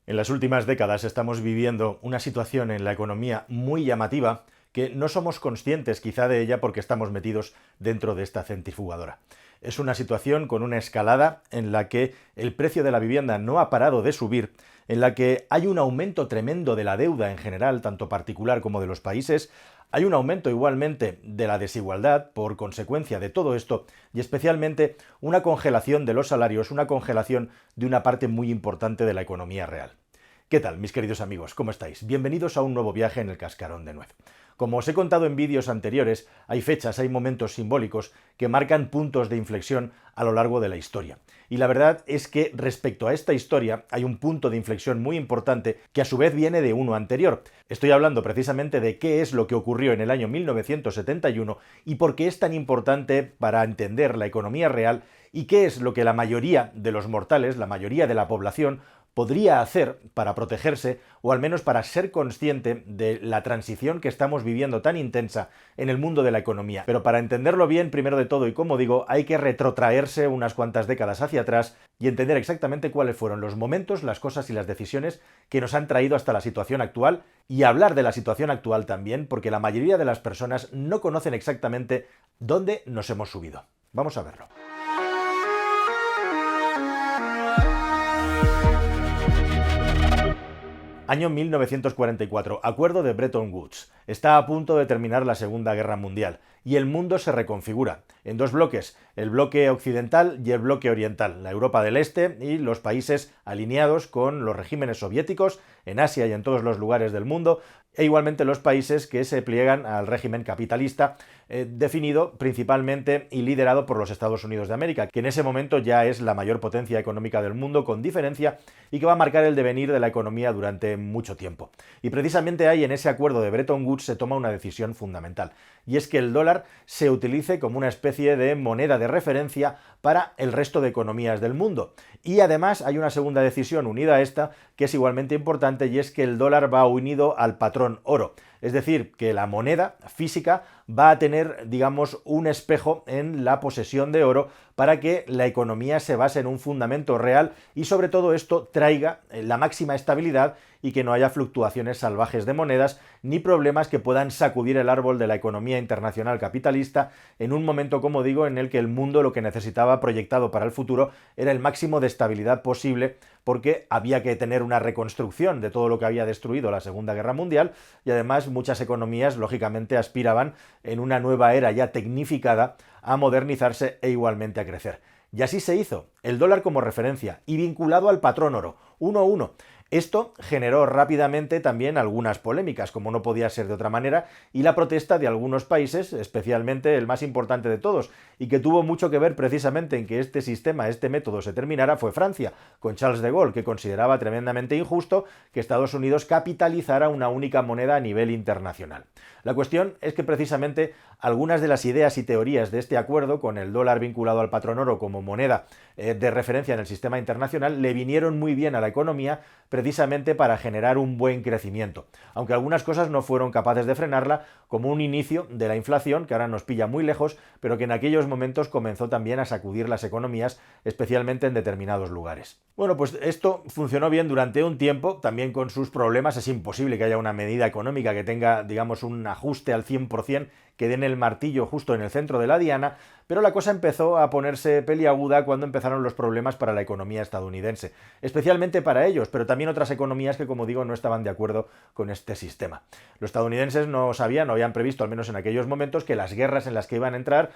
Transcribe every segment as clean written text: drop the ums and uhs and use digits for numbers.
En las últimas décadas estamos viviendo una situación en la economía muy llamativa que no somos conscientes quizá de ella porque estamos metidos dentro de esta centrifugadora. Es una situación con una escalada en la que el precio de la vivienda no ha parado de subir, en la que hay un aumento tremendo de la deuda en general, tanto particular como de los países. Hay un aumento igualmente de la desigualdad por consecuencia de todo esto y especialmente una congelación de los salarios, una congelación de una parte muy importante de la economía real. ¿Qué tal, mis queridos amigos? ¿Cómo estáis? Bienvenidos a un nuevo viaje en el cascarón de nuez. Como os he contado en vídeos anteriores, hay fechas, hay momentos simbólicos que marcan puntos de inflexión a lo largo de la historia. Y la verdad es que respecto a esta historia hay un punto de inflexión muy importante que a su vez viene de uno anterior. Estoy hablando precisamente de qué es lo que ocurrió en el año 1971 y por qué es tan importante para entender la economía real y qué es lo que la mayoría de los mortales, la mayoría de la población, podría hacer para protegerse o al menos para ser consciente de la transición que estamos viviendo tan intensa en el mundo de la economía. Pero para entenderlo bien, primero de todo, y como digo, hay que retrotraerse unas cuantas décadas hacia atrás y entender exactamente cuáles fueron los momentos, las cosas y las decisiones que nos han traído hasta la situación actual y hablar de la situación actual también, porque la mayoría de las personas no conocen exactamente dónde nos hemos subido. Vamos a verlo. Año 1944, acuerdo de Bretton Woods. Está a punto de terminar la Segunda Guerra Mundial y el mundo se reconfigura en dos bloques, el bloque occidental y el bloque oriental, la Europa del Este y los países alineados con los regímenes soviéticos en Asia y en todos los lugares del mundo, e igualmente los países que se pliegan al régimen capitalista, definido principalmente y liderado por los Estados Unidos de América, que en ese momento ya es la mayor potencia económica del mundo con diferencia y que va a marcar el devenir de la economía durante mucho tiempo. Y precisamente ahí, en ese acuerdo de Bretton Woods, se toma una decisión fundamental, y es que el dólar se utilice como una especie de moneda de referencia para el resto de economías del mundo. Y además hay una segunda decisión unida a esta que es igualmente importante, y es que el dólar va unido al patrón oro. Es decir, que la moneda física va a tener, digamos, un espejo en la posesión de oro para que la economía se base en un fundamento real y sobre todo esto traiga la máxima estabilidad y que no haya fluctuaciones salvajes de monedas ni problemas que puedan sacudir el árbol de la economía internacional capitalista en un momento, como digo, en el que el mundo lo que necesitaba proyectado para el futuro era el máximo de estabilidad posible, porque había que tener una reconstrucción de todo lo que había destruido la Segunda Guerra Mundial y además muchas economías lógicamente aspiraban en una nueva era ya tecnificada a modernizarse e igualmente a crecer. Y así se hizo, el dólar como referencia y vinculado al patrón oro, 1:1. Esto generó rápidamente también algunas polémicas, como no podía ser de otra manera, y la protesta de algunos países, especialmente el más importante de todos, y que tuvo mucho que ver precisamente en que este sistema, este método se terminara, fue Francia, con Charles de Gaulle, que consideraba tremendamente injusto que Estados Unidos capitalizara una única moneda a nivel internacional. La cuestión es que precisamente algunas de las ideas y teorías de este acuerdo, con el dólar vinculado al patrón oro como moneda de referencia en el sistema internacional, le vinieron muy bien a la economía precisamente para generar un buen crecimiento, aunque algunas cosas no fueron capaces de frenarla, como un inicio de la inflación, que ahora nos pilla muy lejos, pero que en aquellos momentos comenzó también a sacudir las economías, especialmente en determinados lugares. Bueno, pues esto funcionó bien durante un tiempo, también con sus problemas. Es imposible que haya una medida económica que tenga, digamos, un ajuste al 100%, que den el martillo justo en el centro de la diana, pero la cosa empezó a ponerse peliaguda cuando empezaron los problemas para la economía estadounidense, especialmente para ellos, pero también otras economías que, como digo, no estaban de acuerdo con este sistema. Los estadounidenses no sabían, no habían previsto, al menos en aquellos momentos, que las guerras en las que iban a entrar,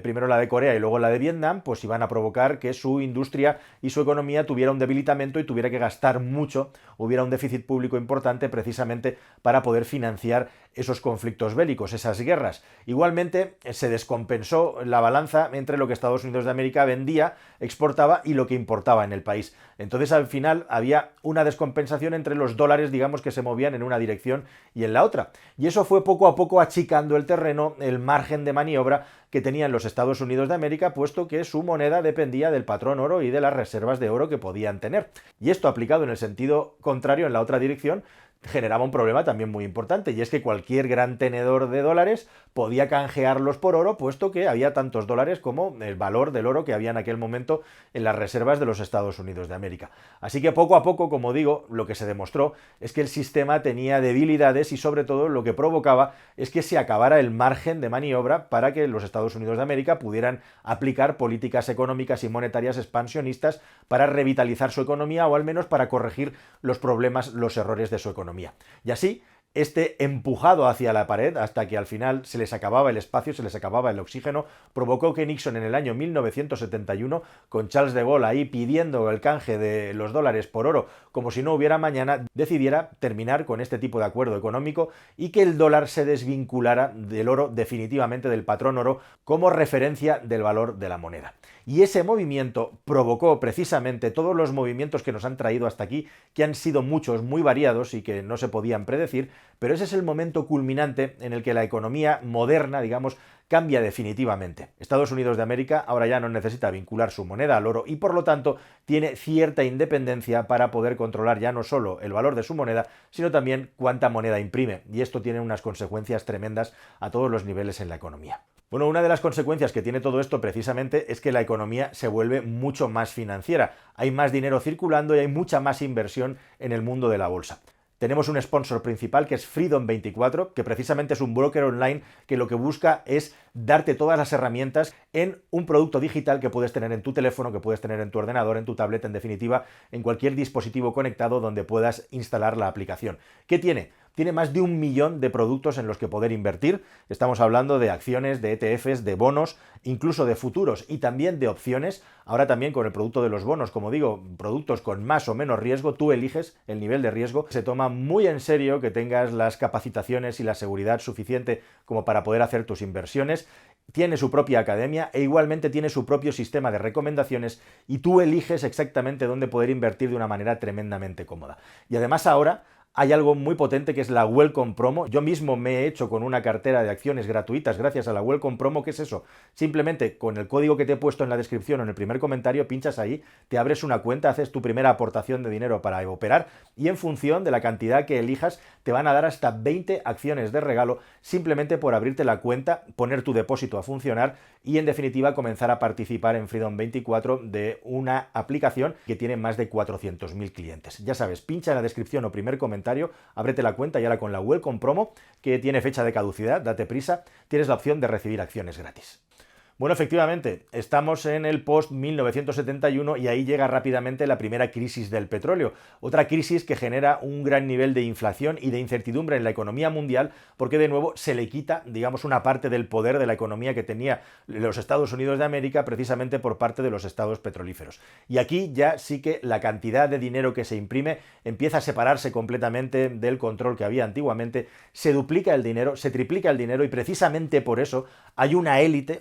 primero la de Corea y luego la de Vietnam, pues iban a provocar que su industria y su economía tuviera un debilitamiento y tuviera que gastar mucho, hubiera un déficit público importante precisamente para poder financiar esos conflictos bélicos, esas guerras. Igualmente se descompensó la balanza entre lo que Estados Unidos de América vendía, exportaba y lo que importaba en el país. Entonces al final había una descompensación entre los dólares, digamos, que se movían en una dirección y en la otra. Y eso fue poco a poco achicando el terreno, el margen de maniobra que tenían los Estados Unidos de América, puesto que su moneda dependía del patrón oro y de las reservas de oro que podían tener. Y esto aplicado en el sentido contrario, en la otra dirección, generaba un problema también muy importante, y es que cualquier gran tenedor de dólares podía canjearlos por oro, puesto que había tantos dólares como el valor del oro que había en aquel momento en las reservas de los Estados Unidos de América. Así que poco a poco, como digo, lo que se demostró es que el sistema tenía debilidades y sobre todo lo que provocaba es que se acabara el margen de maniobra para que los Estados Unidos de América pudieran aplicar políticas económicas y monetarias expansionistas para revitalizar su economía o al menos para corregir los problemas, los errores de su economía. Y así, este empujado hacia la pared hasta que al final se les acababa el espacio, se les acababa el oxígeno, provocó que Nixon en el año 1971, con Charles de Gaulle ahí pidiendo el canje de los dólares por oro como si no hubiera mañana, decidiera terminar con este tipo de acuerdo económico y que el dólar se desvinculara del oro definitivamente, del patrón oro, como referencia del valor de la moneda. Y ese movimiento provocó precisamente todos los movimientos que nos han traído hasta aquí, que han sido muchos, muy variados y que no se podían predecir, pero ese es el momento culminante en el que la economía moderna, digamos, cambia definitivamente. Estados Unidos de América ahora ya no necesita vincular su moneda al oro y por lo tanto tiene cierta independencia para poder controlar ya no solo el valor de su moneda, sino también cuánta moneda imprime. Y esto tiene unas consecuencias tremendas a todos los niveles en la economía. Bueno, una de las consecuencias que tiene todo esto precisamente es que la economía se vuelve mucho más financiera. Hay más dinero circulando y hay mucha más inversión en el mundo de la bolsa. Tenemos un sponsor principal que es Freedom24, que precisamente es un broker online que lo que busca es darte todas las herramientas en un producto digital que puedes tener en tu teléfono, que puedes tener en tu ordenador, en tu tablet, en definitiva, en cualquier dispositivo conectado donde puedas instalar la aplicación. ¿Qué tiene? Tiene más de 1 millón de productos en los que poder invertir. Estamos hablando de acciones, de ETFs, de bonos, incluso de futuros y también de opciones. Ahora también con el producto de los bonos, como digo, productos con más o menos riesgo, tú eliges el nivel de riesgo. Se toma muy en serio que tengas las capacitaciones y la seguridad suficiente como para poder hacer tus inversiones. Tiene su propia academia e igualmente tiene su propio sistema de recomendaciones y tú eliges exactamente dónde poder invertir de una manera tremendamente cómoda. Y además ahora hay algo muy potente que es la Welcome Promo. Yo mismo me he hecho con una cartera de acciones gratuitas gracias a la Welcome Promo. ¿Qué es eso? Simplemente con el código que te he puesto en la descripción o en el primer comentario, pinchas ahí, te abres una cuenta, haces tu primera aportación de dinero para operar y en función de la cantidad que elijas te van a dar hasta 20 acciones de regalo simplemente por abrirte la cuenta, poner tu depósito a funcionar y en definitiva comenzar a participar en Freedom24 de una aplicación que tiene más de 400.000 clientes. Ya sabes, pincha en la descripción o primer comentario, ábrete la cuenta y ahora con la Welcome Promo, que tiene fecha de caducidad, date prisa, tienes la opción de recibir acciones gratis. Bueno, efectivamente, estamos en el post-1971 y ahí llega rápidamente la primera crisis del petróleo. Otra crisis que genera un gran nivel de inflación y de incertidumbre en la economía mundial porque de nuevo se le quita, digamos, una parte del poder de la economía que tenía los Estados Unidos de América precisamente por parte de los estados petrolíferos. Y aquí ya sí que la cantidad de dinero que se imprime empieza a separarse completamente del control que había antiguamente, se duplica el dinero, se triplica el dinero y precisamente por eso hay una élite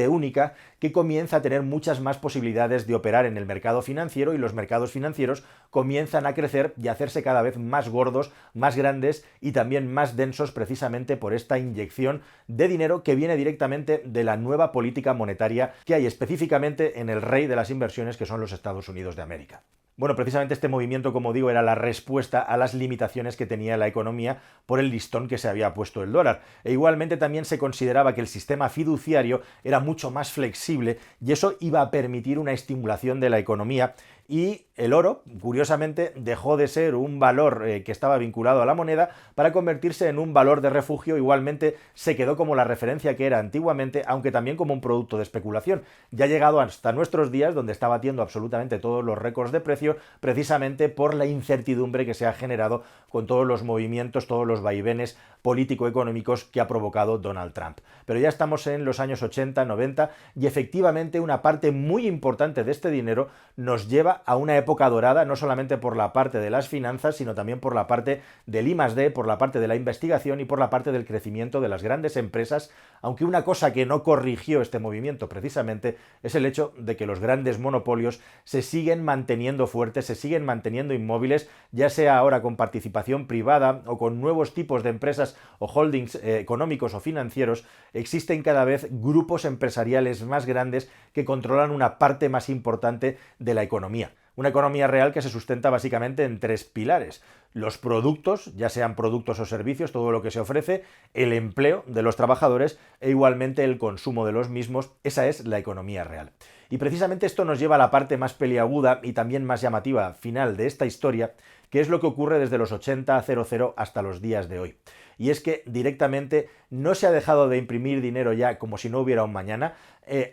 única que comienza a tener muchas más posibilidades de operar en el mercado financiero y los mercados financieros comienzan a crecer y a hacerse cada vez más gordos, más grandes y también más densos precisamente por esta inyección de dinero que viene directamente de la nueva política monetaria que hay específicamente en el rey de las inversiones que son los Estados Unidos de América. Bueno, precisamente este movimiento, como digo, era la respuesta a las limitaciones que tenía la economía por el listón que se había puesto el dólar. E igualmente también se consideraba que el sistema fiduciario era mucho más flexible y eso iba a permitir una estimulación de la economía. Y el oro, curiosamente, dejó de ser un valor que estaba vinculado a la moneda para convertirse en un valor de refugio. Igualmente se quedó como la referencia que era antiguamente, aunque también como un producto de especulación. Ya ha llegado hasta nuestros días, donde está batiendo absolutamente todos los récords de precio, precisamente por la incertidumbre que se ha generado con todos los movimientos, todos los vaivenes político-económicos que ha provocado Donald Trump. Pero ya estamos en los años 80, 90 y efectivamente una parte muy importante de este dinero nos lleva a una época dorada, no solamente por la parte de las finanzas, sino también por la parte del I+D, por la parte de la investigación y por la parte del crecimiento de las grandes empresas, aunque una cosa que no corrigió este movimiento precisamente es el hecho de que los grandes monopolios se siguen manteniendo fuertes, se siguen manteniendo inmóviles, ya sea ahora con participación privada o con nuevos tipos de empresas o holdings económicos o financieros, existen cada vez grupos empresariales más grandes que controlan una parte más importante de la economía. Una economía real que se sustenta básicamente en tres pilares: los productos, ya sean productos o servicios, todo lo que se ofrece, el empleo de los trabajadores e igualmente el consumo de los mismos. Esa es la economía real. Y precisamente esto nos lleva a la parte más peliaguda y también más llamativa final de esta historia, que es lo que ocurre desde los 80-00 hasta los días de hoy. Y es que directamente no se ha dejado de imprimir dinero ya como si no hubiera un mañana.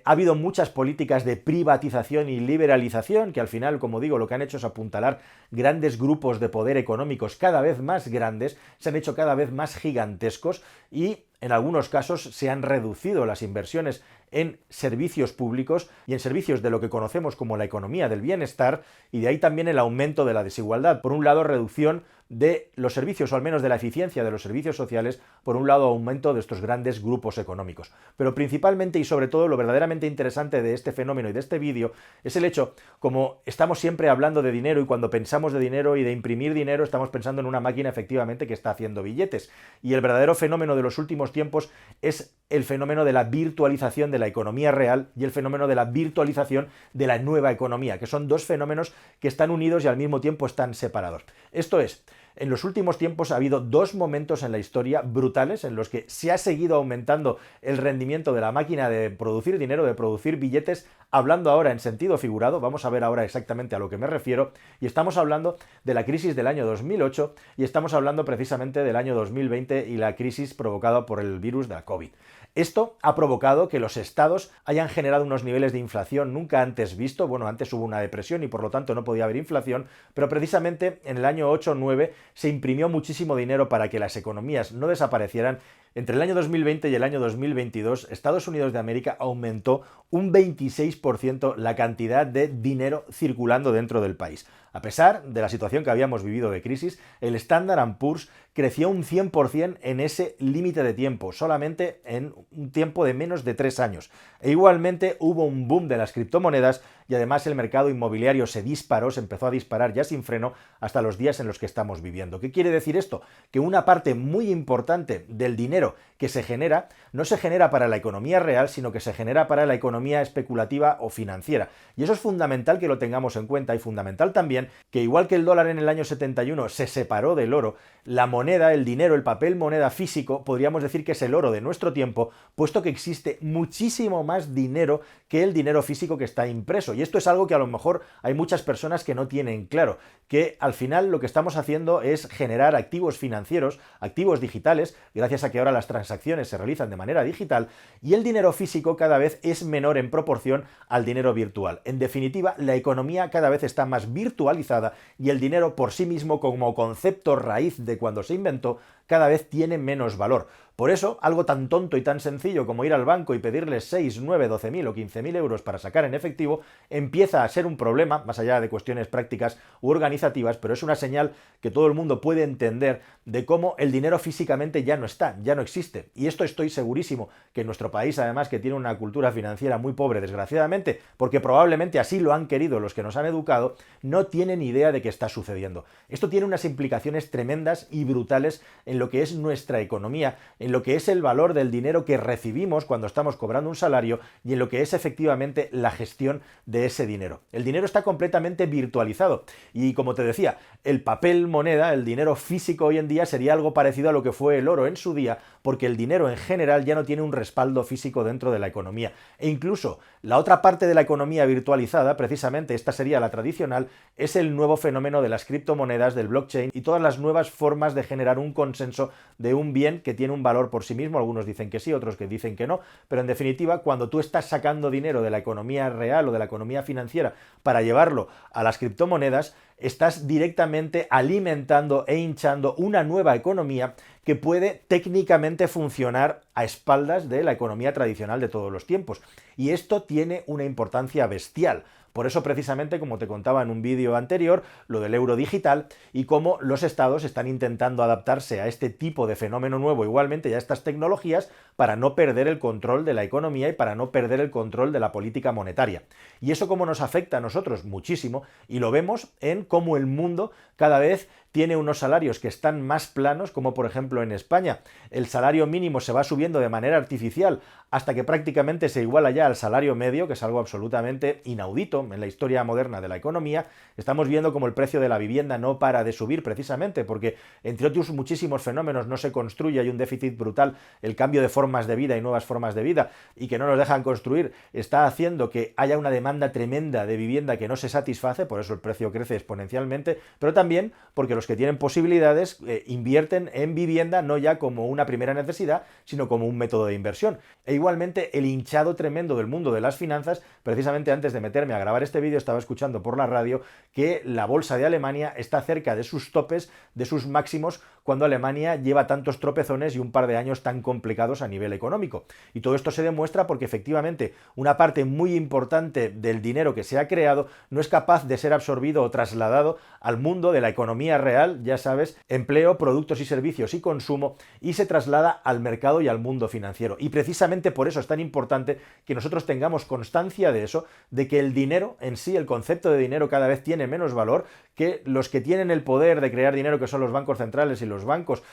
Ha habido muchas políticas de privatización y liberalización que al final, como digo, lo que han hecho es apuntalar grandes grupos de poder económicos cada vez más grandes, se han hecho cada vez más gigantescos y en algunos casos se han reducido las inversiones en servicios públicos y en servicios de lo que conocemos como la economía del bienestar, y de ahí también el aumento de la desigualdad. Por un lado, reducción de los servicios, o al menos de la eficiencia de los servicios sociales; por un lado, aumento de estos grandes grupos económicos. Pero principalmente y sobre todo lo verdaderamente interesante de este fenómeno y de este vídeo es el hecho, como estamos siempre hablando de dinero y cuando pensamos de dinero y de imprimir dinero estamos pensando en una máquina efectivamente que está haciendo billetes, y el verdadero fenómeno de los últimos tiempos es el fenómeno de la virtualización de la economía real y el fenómeno de la virtualización de la nueva economía, que son dos fenómenos que están unidos y al mismo tiempo están separados. Esto es, en los últimos tiempos ha habido dos momentos en la historia brutales en los que se ha seguido aumentando el rendimiento de la máquina de producir dinero, de producir billetes, hablando ahora en sentido figurado. Vamos a ver ahora exactamente a lo que me refiero, y estamos hablando de la crisis del año 2008 y estamos hablando precisamente del año 2020 y la crisis provocada por el virus de la COVID. Esto ha provocado que los estados hayan generado unos niveles de inflación nunca antes visto. Bueno, antes hubo una depresión y por lo tanto no podía haber inflación, pero precisamente en el año 8 o 9 se imprimió muchísimo dinero para que las economías no desaparecieran. Entre el año 2020 y el año 2022, Estados Unidos de América aumentó un 26% la cantidad de dinero circulando dentro del país. A pesar de la situación que habíamos vivido de crisis, el Standard & Poor's creció un 100% en ese límite de tiempo, solamente en un tiempo de menos de 3 años. E igualmente hubo un boom de las criptomonedas y además el mercado inmobiliario se disparó, se empezó a disparar ya sin freno hasta los días en los que estamos viviendo. ¿Qué quiere decir esto? Que una parte muy importante del dinero que se genera no se genera para la economía real, sino que se genera para la economía especulativa o financiera. Y eso es fundamental que lo tengamos en cuenta, y fundamental también que, igual que el dólar en el año 71 se separó del oro, la moneda, el dinero, el papel moneda físico, podríamos decir que es el oro de nuestro tiempo, puesto que existe muchísimo más dinero que el dinero físico que está impreso. Y esto es algo que a lo mejor hay muchas personas que no tienen claro, que al final lo que estamos haciendo es generar activos financieros, activos digitales, gracias a que ahora las transacciones se realizan de manera digital, y el dinero físico cada vez es menor en proporción al dinero virtual. En definitiva, la economía cada vez está más virtualizada y el dinero por sí mismo, como concepto raíz de cuando se inventó, cada vez tiene menos valor. Por eso, algo tan tonto y tan sencillo como ir al banco y pedirles 6, 9, 12.000 o 15.000 euros para sacar en efectivo empieza a ser un problema, más allá de cuestiones prácticas u organizativas, pero es una señal que todo el mundo puede entender de cómo el dinero físicamente ya no está, ya no existe. Y esto estoy segurísimo que en nuestro país, además, que tiene una cultura financiera muy pobre, desgraciadamente, porque probablemente así lo han querido los que nos han educado, no tienen idea de qué está sucediendo. Esto tiene unas implicaciones tremendas y brutales en lo que es nuestra economía, en lo que es el valor del dinero que recibimos cuando estamos cobrando un salario y en lo que es efectivamente la gestión de ese dinero. El dinero está completamente virtualizado y, como te decía, el papel moneda, el dinero físico hoy en día sería algo parecido a lo que fue el oro en su día, porque el dinero en general ya no tiene un respaldo físico dentro de la economía. E incluso la otra parte de la economía virtualizada, precisamente esta sería la tradicional, es el nuevo fenómeno de las criptomonedas, del blockchain y todas las nuevas formas de generar un consenso de un bien que tiene un valor por sí mismo. Algunos dicen que sí, otros que dicen que no, pero en definitiva, cuando tú estás sacando dinero de la economía real o de la economía financiera para llevarlo a las criptomonedas, estás directamente alimentando e hinchando una nueva economía que puede técnicamente funcionar a espaldas de la economía tradicional de todos los tiempos. Y esto tiene una importancia bestial. Por eso, precisamente, como te contaba en un vídeo anterior, lo del euro digital y cómo los estados están intentando adaptarse a este tipo de fenómeno nuevo, igualmente, y a estas tecnologías, para no perder el control de la economía y para no perder el control de la política monetaria. Y eso cómo nos afecta a nosotros muchísimo, y lo vemos en cómo el mundo cada vez tiene unos salarios que están más planos, como por ejemplo en España. El salario mínimo se va subiendo de manera artificial hasta que prácticamente se iguala ya al salario medio, que es algo absolutamente inaudito en la historia moderna de la economía. Estamos viendo como el precio de la vivienda no para de subir precisamente porque, entre otros muchísimos fenómenos, no se construye, hay un déficit brutal, el cambio de formas de vida y nuevas formas de vida, y que no nos dejan construir, está haciendo que haya una demanda tremenda de vivienda que no se satisface, por eso el precio crece exponencialmente, pero también porque los que tienen posibilidades invierten en vivienda no ya como una primera necesidad, sino como un método de inversión. E igualmente el hinchado tremendo del mundo de las finanzas. Precisamente antes de meterme a grabar este vídeo estaba escuchando por la radio que la bolsa de Alemania está cerca de sus topes, de sus máximos, cuando Alemania lleva tantos tropezones y un par de años tan complicados a nivel económico. Y todo esto se demuestra porque efectivamente una parte muy importante del dinero que se ha creado no es capaz de ser absorbido o trasladado al mundo de la economía real, ya sabes, empleo, productos y servicios y consumo, y se traslada al mercado y al mundo financiero. Y precisamente por eso es tan importante que nosotros tengamos constancia de eso, de que el dinero en sí, el concepto de dinero cada vez tiene menos valor, que los que tienen el poder de crear dinero, que son los bancos centrales y los bancos,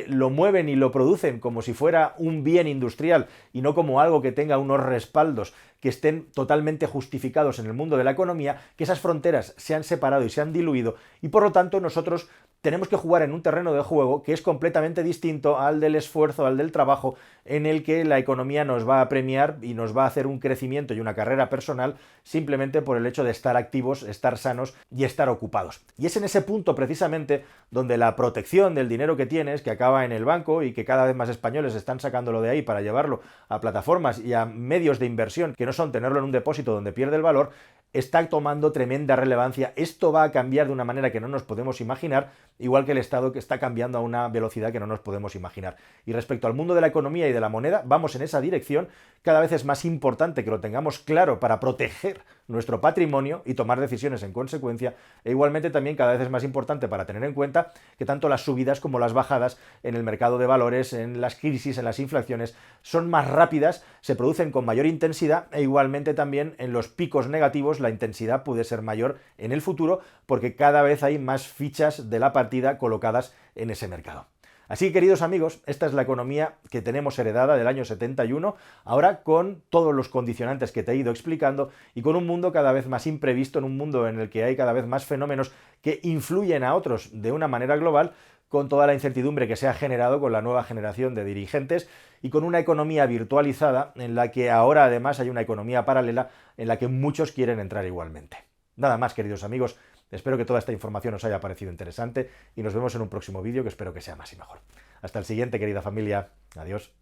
lo mueven y lo producen como si fuera un bien industrial y no como algo que tenga unos respaldos que estén totalmente justificados en el mundo de la economía, que esas fronteras se han separado y se han diluido, y por lo tanto nosotros tenemos que jugar en un terreno de juego que es completamente distinto al del esfuerzo, al del trabajo, en el que la economía nos va a premiar y nos va a hacer un crecimiento y una carrera personal simplemente por el hecho de estar activos, estar sanos y estar ocupados. Y es en ese punto precisamente donde la protección del dinero que tienes, que acaba en el banco y que cada vez más españoles están sacándolo de ahí para llevarlo a plataformas y a medios de inversión que no son tenerlo en un depósito donde pierde el valor, está tomando tremenda relevancia. Esto va a cambiar de una manera que no nos podemos imaginar, igual que el Estado, que está cambiando a una velocidad que no nos podemos imaginar. Y respecto al mundo de la economía y de la moneda, vamos en esa dirección. Cada vez es más importante que lo tengamos claro para proteger nuestro patrimonio y tomar decisiones en consecuencia, e igualmente también cada vez es más importante para tener en cuenta que tanto las subidas como las bajadas en el mercado de valores, en las crisis, en las inflaciones, son más rápidas, se producen con mayor intensidad, e igualmente también en los picos negativos la intensidad puede ser mayor en el futuro porque cada vez hay más fichas de la partida colocadas en ese mercado. Así que, queridos amigos, esta es la economía que tenemos heredada del año 71, ahora con todos los condicionantes que te he ido explicando y con un mundo cada vez más imprevisto, en un mundo en el que hay cada vez más fenómenos que influyen a otros de una manera global, con toda la incertidumbre que se ha generado con la nueva generación de dirigentes y con una economía virtualizada en la que ahora además hay una economía paralela en la que muchos quieren entrar igualmente. Nada más, queridos amigos. Espero que toda esta información os haya parecido interesante y nos vemos en un próximo vídeo que espero que sea más y mejor. Hasta el siguiente, querida familia. Adiós.